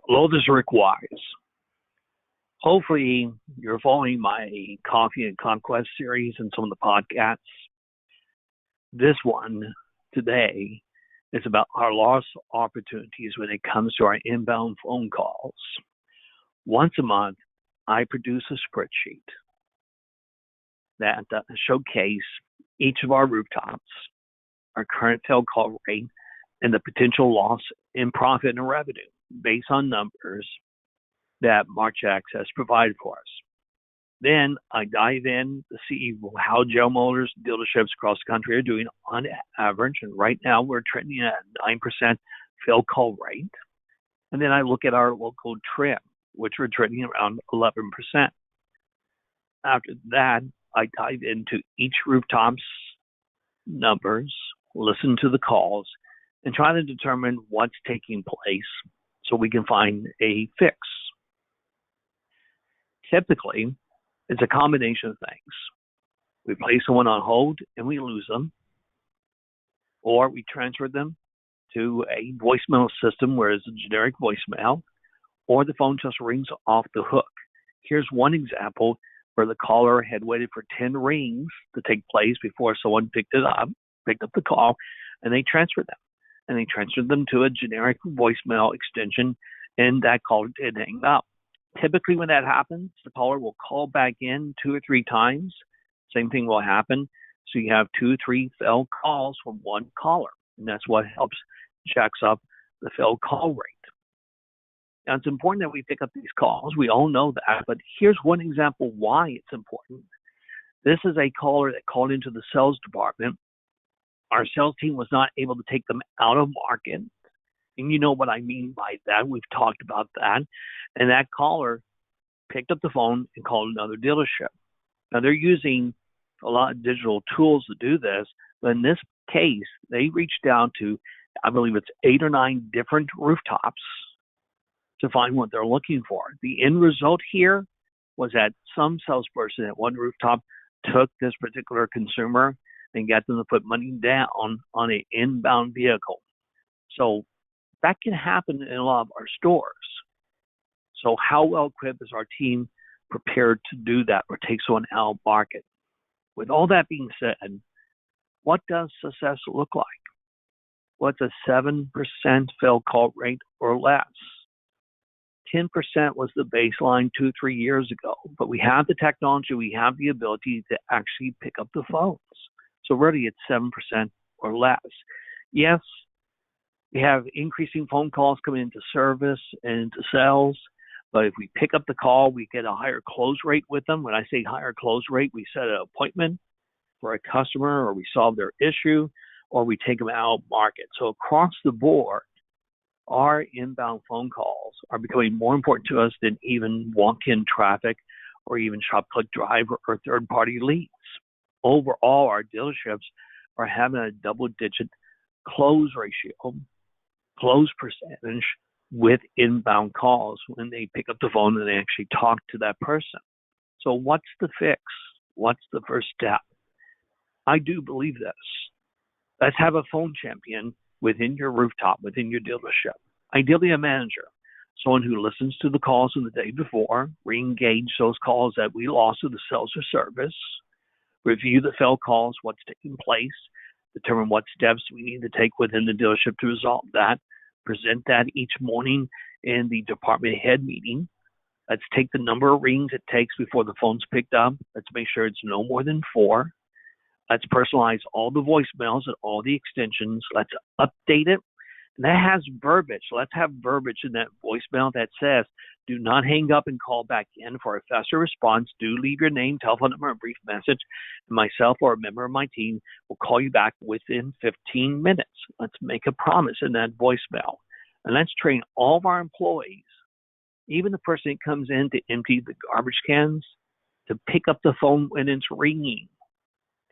Hello, this is Rick Wise. Hopefully, you're following my Coffee and Conquest series and some of the podcasts. This one today is about our lost opportunities when it comes to our inbound phone calls. Once a month, I produce a spreadsheet that showcase each of our rooftops, our current failed call rate, and the potential loss in profit and revenue based on numbers that Marchex has provided for us. Then I dive in to see how General Motors dealerships across the country are doing on average. And right now we're trending at 9% failed call rate. And then I look at our local trim, which we're trending around 11%. After that, I dive into each rooftop's numbers, listen to the calls, and try to determine what's taking place so we can find a fix. Typically, it's a combination of things. We place someone on hold and we lose them, or we transfer them to a voicemail system where it's a generic voicemail, or the phone just rings off the hook. Here's one example where the caller had waited for 10 rings to take place before someone picked up the call, and they transferred them. And they transferred them to a generic voicemail extension, and that caller did hang up. Typically, when that happens, the caller will call back in 2 or 3 times. Same thing will happen. So you have 2 or 3 failed calls from one caller, and that's what helps jacks up the failed call rate. Now, it's important that we pick up these calls. We all know that, but here's one example why it's important. This is a caller that called into the sales department. Our sales team was not able to take them out of market. And you know what I mean by that. We've talked about that. And that caller picked up the phone and called another dealership. Now, they're using a lot of digital tools to do this. But in this case, they reached out to, I believe it's 8 or 9 different rooftops to find what they're looking for. The end result here was that some salesperson at one rooftop took this particular consumer and got them to put money down on an inbound vehicle. So that can happen in a lot of our stores. So how well equipped is our team prepared to do that or take someone out of market? With all that being said, what does success look like? What's a 7% failed call rate or less? 10% was the baseline 2-3 years ago, but we have the technology, we have the ability to actually pick up the phones. So really it's 7% or less. Yes, we have increasing phone calls coming into service and into sales, but if we pick up the call, we get a higher close rate with them. When I say higher close rate, we set an appointment for a customer, or we solve their issue, or we take them out of market. So across the board, our inbound phone calls are becoming more important to us than even walk-in traffic or even shop, click, drive, or third-party leads. Overall, our dealerships are having a double-digit close ratio, close percentage with inbound calls when they pick up the phone and they actually talk to that person. So what's the fix? What's the first step? I do believe this. Let's have a phone champion within your rooftop, within your dealership. Ideally a manager, someone who listens to the calls of the day before, re-engage those calls that we lost to the sales or service, review the failed calls, what's taking place, determine what steps we need to take within the dealership to resolve that, present that each morning in the department head meeting. Let's take the number of rings it takes before the phone's picked up. Let's make sure it's no more than 4. Let's personalize all the voicemails and all the extensions. Let's update it. And that has verbiage. So let's have verbiage in that voicemail that says, do not hang up and call back in for a faster response. Do leave your name, telephone number, and brief message. And myself or a member of my team will call you back within 15 minutes. Let's make a promise in that voicemail. And let's train all of our employees, even the person that comes in to empty the garbage cans, to pick up the phone when it's ringing.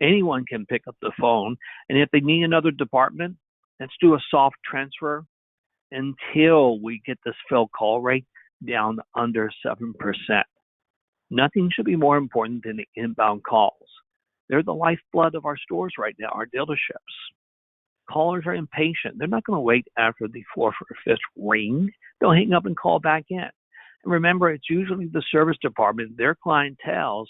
Anyone can pick up the phone. And if they need another department, let's do a soft transfer until we get this failed call rate down under 7%. Nothing should be more important than the inbound calls. They're the lifeblood of our stores right now, our dealerships. Callers are impatient. They're not going to wait after the fourth or fifth ring. They'll hang up and call back in. And remember, it's usually the service department, their clientels,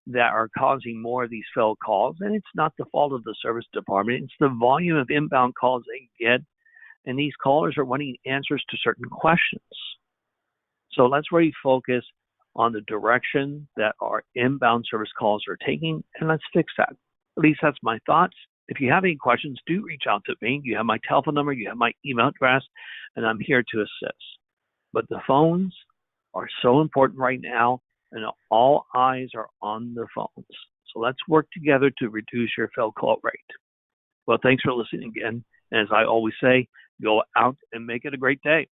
that are causing more of these failed calls. And it's not the fault of the service department. It's the volume of inbound calls they get. And these callers are wanting answers to certain questions. So let's really focus on the direction that our inbound service calls are taking, and let's fix that. At least that's my thoughts. If you have any questions, do reach out to me. You have my telephone number, you have my email address, and I'm here to assist. But the phones are so important right now, and all eyes are on the phones. So let's work together to reduce your failed call rate. Well, thanks for listening again. And as I always say, go out and make it a great day.